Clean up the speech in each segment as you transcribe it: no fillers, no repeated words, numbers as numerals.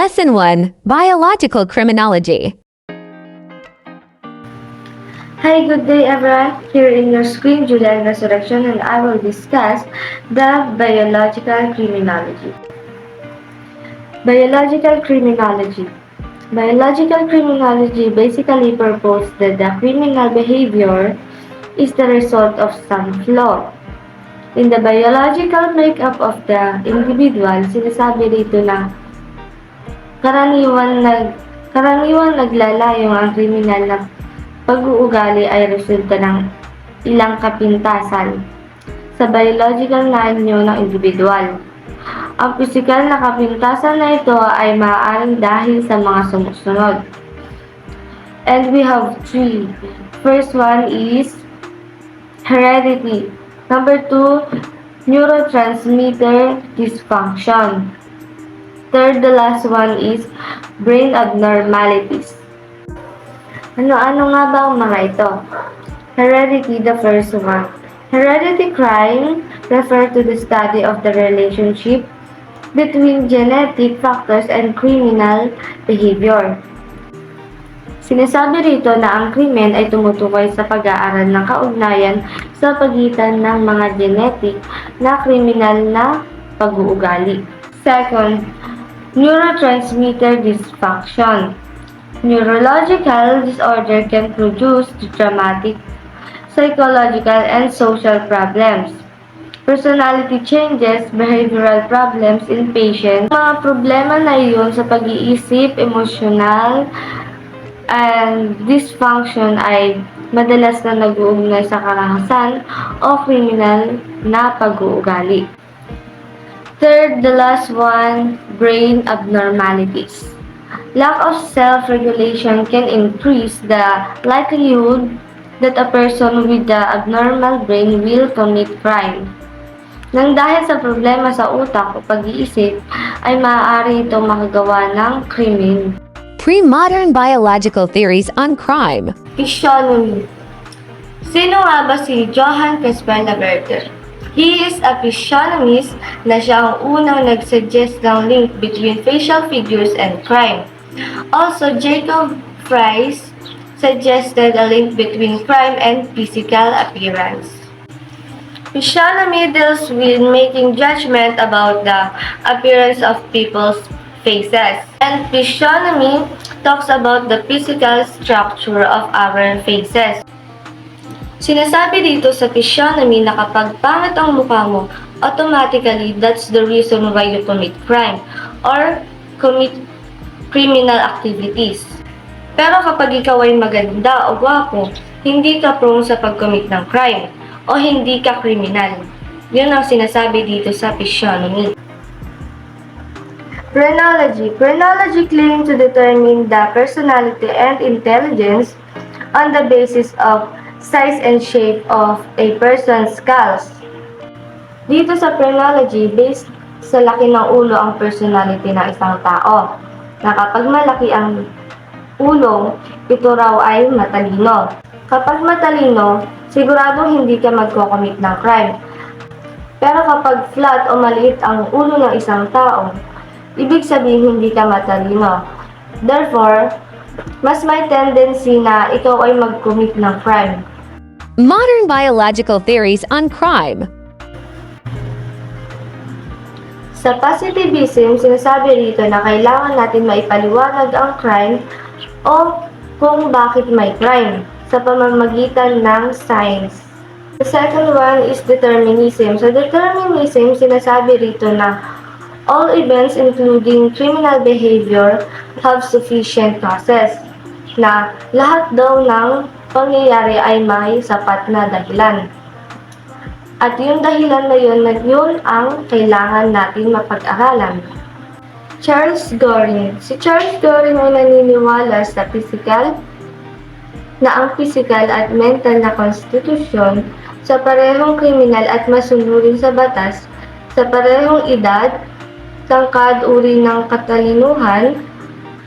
Lesson 1, Biological Criminology. Hi, good day everyone. Here in your screen, Julian Resurrection, and I will discuss the biological criminology. Biological criminology. Biological criminology basically proposes that the criminal behavior is the result of some flaw in the biological makeup of the individual. Sinasabi dito na karaniwang naglalayong ang kriminal na pag-uugali ay resulta ng ilang kapintasan sa biological na anyo ng individual. Ang pisikal na kapintasan na ito ay maaaring dahil sa mga sumusunod. And we have three. First one is heredity. Number 2, neurotransmitter dysfunction. Third, the last one is brain abnormalities. Ano-ano nga ba ang mga ito? Heredity, the first one. Heredity crime refers to the study of the relationship between genetic factors and criminal behavior. Sinasabi rito na ang krimen ay tumutukoy sa pag-aaral ng kaugnayan sa pagitan ng mga genetic na kriminal na pag-uugali. Second, neurotransmitter dysfunction. Neurological disorder can produce dramatic psychological and social problems. Personality changes, behavioral problems in patients. Mga problema na iyon sa pag-iisip, emosyonal, and dysfunction ay madalas na nag-uugnay sa karahasan o kriminal na pag-uugali. Third, the last one, brain abnormalities. Lack of self-regulation can increase the likelihood that a person with the abnormal brain will commit crime. Nang dahil sa problema sa utak o pag-iisip, ay maaari itong makagawa ng krimen. Pre-modern biological theories on crime. Physiognomy. Sino nga ba si Johann Caspar Laverter? He is a physiognomist na siya ang unang nag-suggest ng link between facial figures and crime. Also, Jacob Fries suggested a link between crime and physical appearance. Physiognomy deals with making judgment about the appearance of people's faces. And physiognomy talks about the physical structure of our faces. Sinasabi dito sa physiognomy na kapag pangit ang mukha mo, automatically that's the reason why you commit crime or commit criminal activities. Pero kapag ikaw ay maganda o gwapo, hindi ka prone sa pag-commit ng crime o hindi ka kriminal. Yun ang sinasabi dito sa physiognomy. Criminology. Criminology claims to determine the personality and intelligence on the basis of size and shape of a person's skulls. Dito sa criminology, based sa laki ng ulo ang personality ng isang tao. Na kapag malaki ang ulo, ito raw ay matalino. Kapag matalino, siguradong hindi ka magko-commit ng crime. Pero kapag flat o maliit ang ulo ng isang tao, ibig sabihin hindi ka matalino. Therefore, mas may tendency na ikaw ay mag-commit ng crime. Modern biological theories on crime. Sa positivism, sinasabi rito na kailangan natin maipaliwanag ang crime o kung bakit may crime sa pamamagitan ng science. The second one is determinism. Sa determinism, sinasabi rito na all events including criminal behavior have sufficient causes, na lahat daw ng pangyayari ay may sapat na dahilan. At yung dahilan na yun ang kailangan natin mapag-aralan. Charles Goring. Si Charles Goring ay naniniwala sa ang physical at mental na konstitusyon sa parehong kriminal at masunurin sa batas sa parehong edad, tangkad, uri ng katalinuhan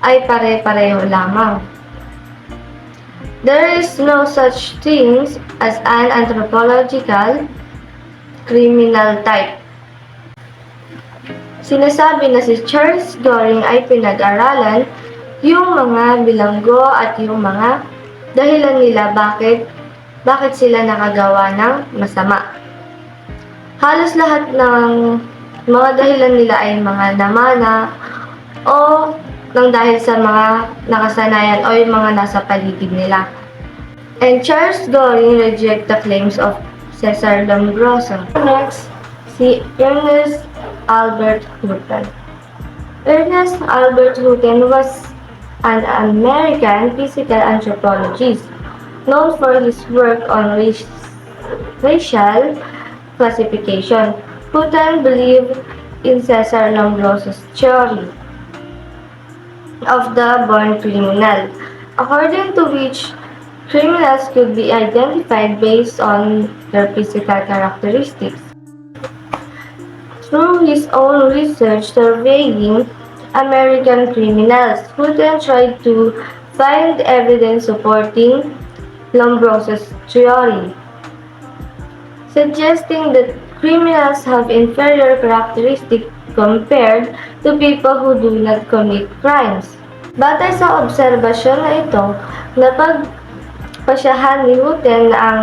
ay pare-pareho lamang. There is no such thing as an anthropological criminal type. Sinasabi na si Charles Goring ay pinag-aralan yung mga bilanggo at yung mga dahilan nila bakit sila nakagawa ng masama. Halos lahat ng mga dahilan nila ay mga namana o nang dahil sa mga nakasanayan o yung mga nasa paligid nila. And Charles Goring reject the claims of Cesar Lombroso. Next, si Ernest Albert Hutton. Ernest Albert Hutton was an American physical anthropologist known for his work on racial classification. Hutton believed in Cesar Lombroso's theory of the born criminal, according to which criminals could be identified based on their physical characteristics. Through his own research surveying American criminals, Hutton tried to find evidence supporting Lombroso's theory, suggesting that criminals have inferior characteristics compared to people who do not commit crimes. Batay sa obserbasyon na ito, napagpasyahan ni Hutton na ang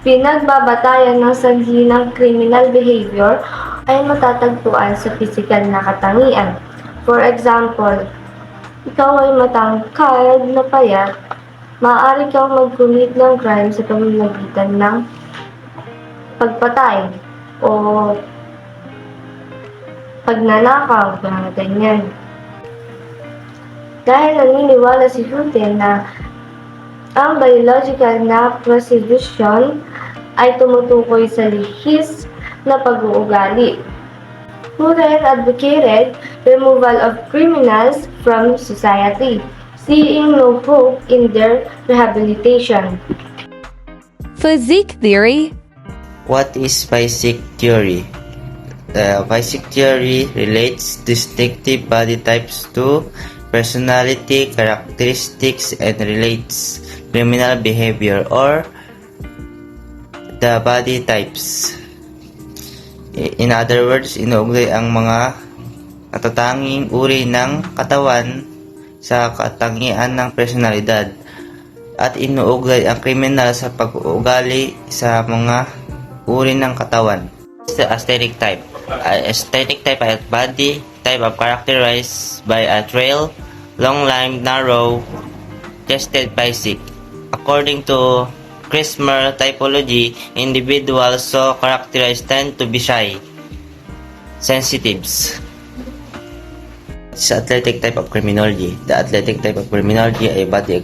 pinagbabatayan ng sanhi ng criminal behavior ay matatagpuan sa pisikal na katangian. For example, ikaw ay matangkad na payat, maaari kang mag-commit ng crime sa pamamagitan ng pagpatay o pagnanakaw, mga ganyan. Dahil naniniwala si Hutton na ang biological na prostitution ay tumutukoy sa lihis na pag-uugali. Hutton advocated removal of criminals from society, seeing no hope in their rehabilitation. Physique theory. What is physique theory? The physique theory relates distinctive body types to personality characteristics and relates criminal behavior or the body types. In other words, inuugnay ang mga natatanging uri ng katawan sa katangian ng personalidad at inuugnay ang kriminal sa pag-uugali sa mga uri ng katawan. The aesthetic type. Aesthetic type ay body type of characterized by a trail, long-limbed, narrow, chested physique. According to Crismer typology, individuals so characterized tend to be shy, sensitives. Sa athletic type of criminology. The athletic type of criminology ay body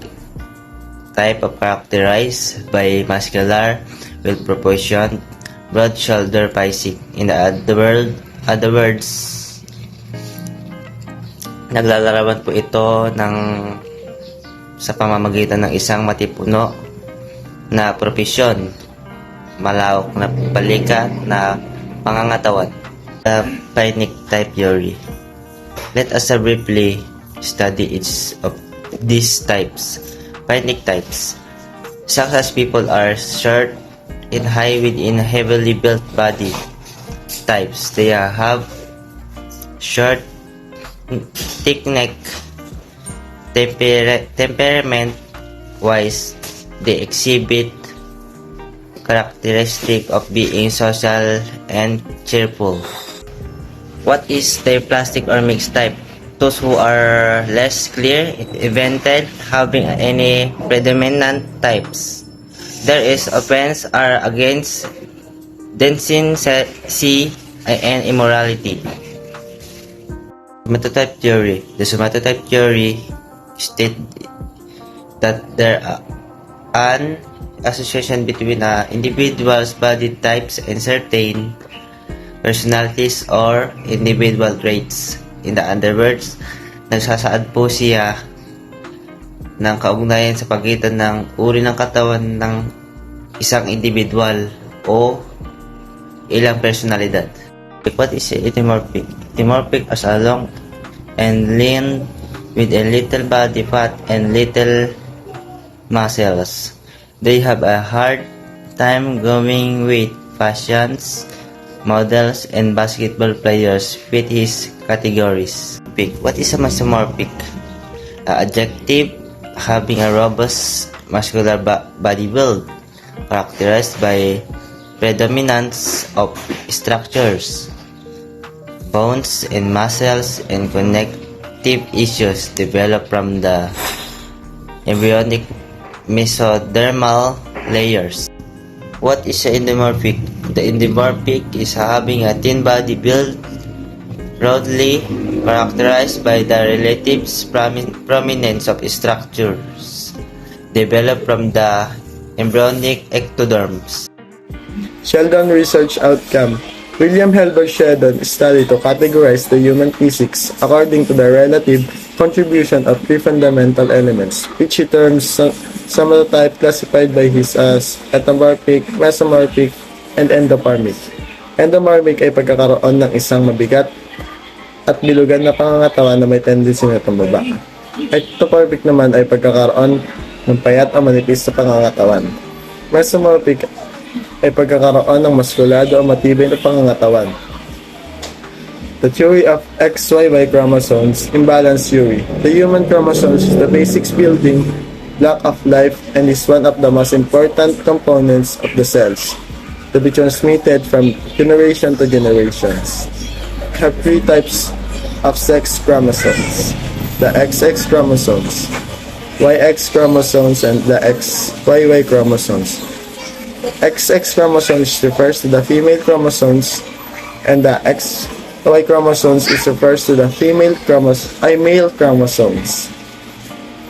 type of characterized by muscular, well-proportioned, broad shoulder physique. In other words, naglalarawan po ito sa pamamagitan ng isang matipuno na profesyon, malawak na balikat na pangangatawan. The Physique type theory. Let us briefly study each of these types. Physique types. Success people are short and high within heavily built body types. They have short, thick neck. Temperament-wise, they exhibit characteristic of being social and cheerful. What is their plastic or mixed type? Those who are less clear, invented, having any predominant types. There is offense are against decency and immorality. Somatotype theory. The somatotype theory states that there an association between individual's body types and certain personalities or individual traits. In the other words, nagsasaad po siya ng kaugnayan sa pagitan ng uri ng katawan ng isang individual o ilang personalidad. What is ethymorphic? Ethymorphic as a long and lean with a little body fat and little muscles. They have a hard time going with fashions models, and basketball players fit his categories. What is a mesomorphic? Adjective having a robust muscular body build, characterized by predominance of structures, bones and muscles, and connective issues developed from the embryonic mesodermal layers. What is the endomorphic? The endomorphic is having a thin body build, broadly characterized by the relative prominence of structures developed from the embryonic ectoderms. Sheldon research outcome. William Helber Sheldon studied to categorize the human physics according to the relative contribution of three fundamental elements, which he terms somatotype, classified by his as endomorphic, mesomorphic, and endoparmic. Endomorphic ay pagkakaroon ng isang mabigat at bilugan na pangangatawan na may tendency na tumaba. Ectoparmic naman ay pagkakaroon ng payat o manipis na pangangatawan. Mesomorphic ay pagkakaroon ng maskulado o matibay na pangangatawan. The theory of XYY chromosomes, imbalance theory. The human chromosomes is the basic building block of life and is one of the most important components of the cells to be transmitted from generation to generations. We have three types of sex chromosomes: the XX chromosomes, YX chromosomes, and the XYY chromosomes. XX chromosomes refers to the female chromosomes, and the XY chromosomes refers to the male chromosomes.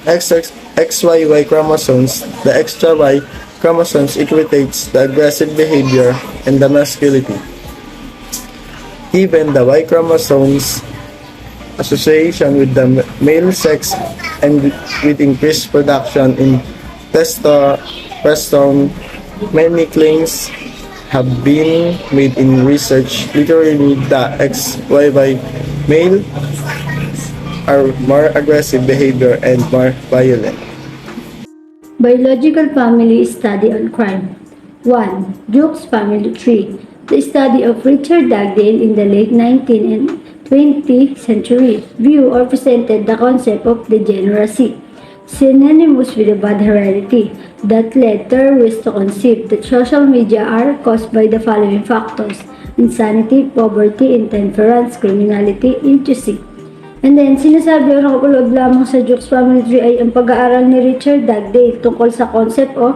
XYY chromosomes, the extra Y chromosomes equates the aggressive behavior and the masculinity. Given the Y chromosomes association with the male sex and with increased production in testosterone, many claims have been made in research. Literally, the XYY male are more aggressive behavior and more violent. Biological family study on crime. 1. Jukes family tree. The study of Richard Dugdale in the late 19th and 20th century view or presented the concept of degeneracy, synonymous with a bad heredity, that led terrorists to conceive that social media are caused by the following factors: insanity, poverty, intemperance, criminality, idiocy. And then, sinasabi o nakapulog lamang sa Jukes Family Tree ay ang pag-aaral ni Richard Dugdale tungkol sa concept of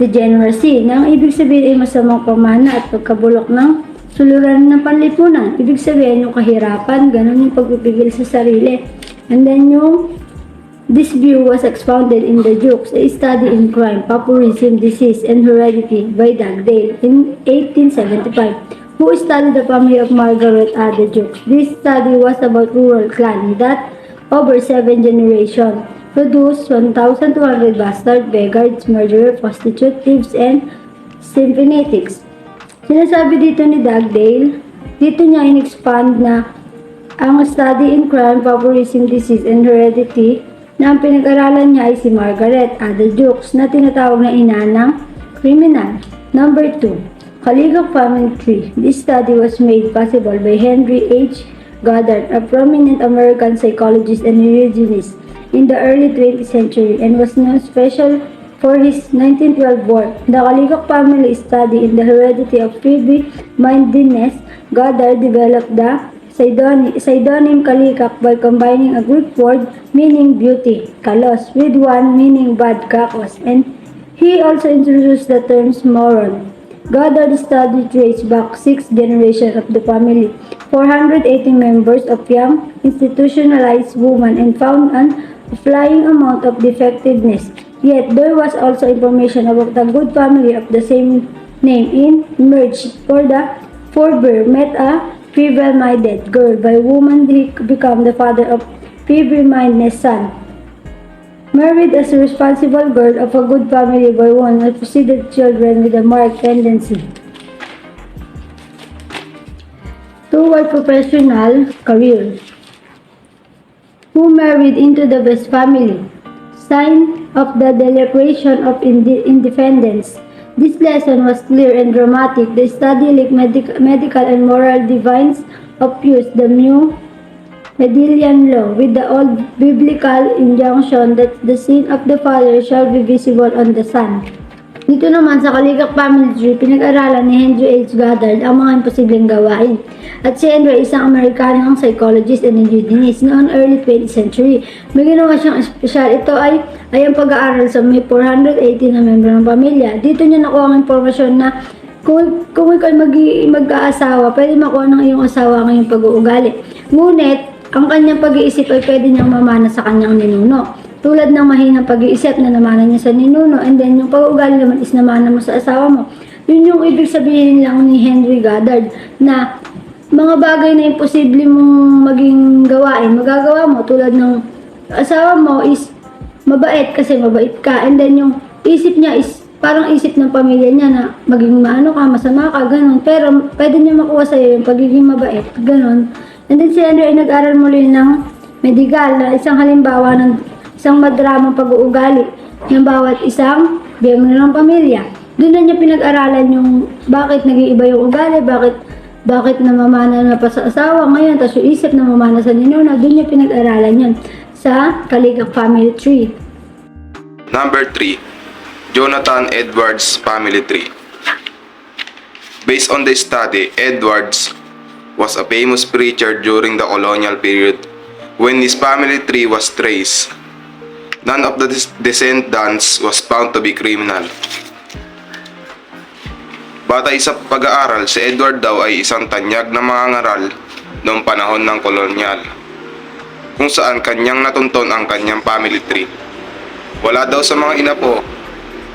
degeneracy, na ang ibig sabihin ay masamang pamana at pagkabulok ng suluran ng panlipunan. Ibig sabihin yung kahirapan, ganun yung pagpipigil sa sarili. And then this view was expounded in the Jukes, a study in crime, pauperism, disease, and heredity by Dugdale in 1875. Who studied the family of Margaret the Jukes. This study was about rural clan that, over 7 generations, produced 1,200 bastard, beggars, murderers, prostitutes, thieves, and symphonetics. Sinasabi dito ni Dugdale, dito niya in-expand na ang study in crime, pauperism, disease, and heredity na ang pinag-aralan niya ay si Margaret the Jukes na tinatawag na ina ng criminal. Number 2. Caligula Family Tree. This study was made possible by Henry H. Goddard, a prominent American psychologist and eugenist in the early 20th century, and was known special for his 1912 work, The Caligula Family Study in the Heredity of Feeble-Mindedness. Goddard developed the pseudonym Kalikak by combining a Greek word meaning beauty, kalos, with one meaning bad, kakos, and he also introduced the terms moron. Goddard study traced back 6 generations of the family, 480 members of young, institutionalized women, and found an flying amount of defectiveness. Yet, there was also information about the good family of the same name in emerged, for the forebear met a feeble-minded girl by whom he became the father of feeble-minded son. Married as a responsible girl of a good family by one who preceded children with a marked tendency toward professional career, who married into the best family. Sign of the Declaration of Independence. This lesson was clear and dramatic. The study linked medical and moral divines of use the new Medillian law with the old biblical injunction that the sin of the father shall be visible on the son. Dito naman sa Kaligak Family Tree, pinag-aralan ni Henry H. Goddard ang mga imposibleng gawain. At si Henry, isang Amerikanong psychologist and eugenist noong early 20th century. May ginawa siyang espesyal. Ito ay ang pag-aaral sa may 480 na membro ng pamilya. Dito niya nakuha ang impormasyon na kung ikaw ay mag-aasawa, pwede makuha ng iyong asawa ang iyong pag-uugali. Ngunit, ang kanyang pag-iisip ay pwede niyang mamana sa kanyang ninuno. Tulad ng mahinang pag-iisip na namana niya sa ninuno, and then yung pag-uugali naman is namana mo sa asawa mo. Yun yung ibig sabihin lang ni Henry Goddard na mga bagay na imposible mong maging gawain, magagawa mo. Tulad ng asawa mo is mabait kasi mabait ka, and then yung isip niya is parang isip ng pamilya niya na maging maano ka, masama ka, ganun. Pero pwede niya makuha sa'yo yung pagiging mabait, ganun. And then si Henry ay nag-aral muli ng medical na isang halimbawa ng isang madramang pag-uugali ng bawat isang miyembro ng pamilya. Doon na niya pinag-aralan yung bakit nag-iiba yung ugali, bakit namamana na pa sa asawa ngayon, tapos yung isip na mamana sa ninuna, doon niya pinag-aralan yun sa Kaligak Family Tree. Number 3. Jonathan Edwards Family Tree. Based on the study, Edwards was a famous preacher during the colonial period when his family tree was traced. None of the descendants was found to be criminal. Batay sa pag-aaral, si Edward daw ay isang tanyag na mangangaral noong panahon ng kolonyal, kung saan kanyang natunton ang kanyang family tree. Wala daw sa mga inapo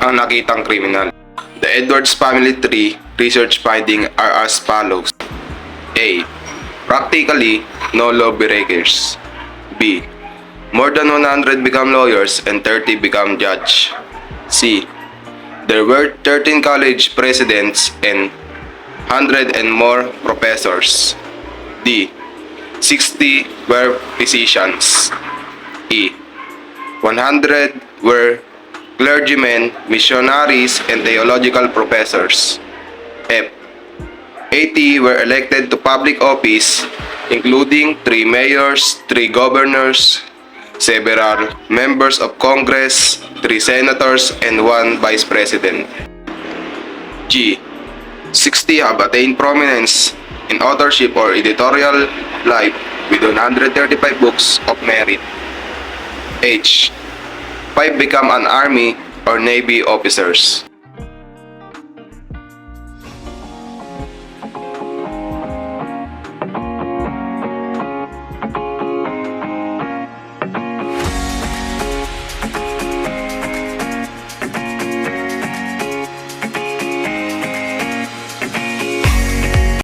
ang nakitang kriminal. The Edwards family tree research finding are as follows. A. Practically, no lawbreakers. B. More than 100 become lawyers and 30 become judge. C. There were 13 college presidents and 100 and more professors. D. 60 were physicians. E. 100 were clergymen, missionaries, and theological professors. F. 80 were elected to public office, including 3 mayors, 3 governors, several members of Congress, 3 senators, and 1 vice president. G. 60 have attained prominence in authorship or editorial life with 135 books of merit. H. 5 become an army or navy officers.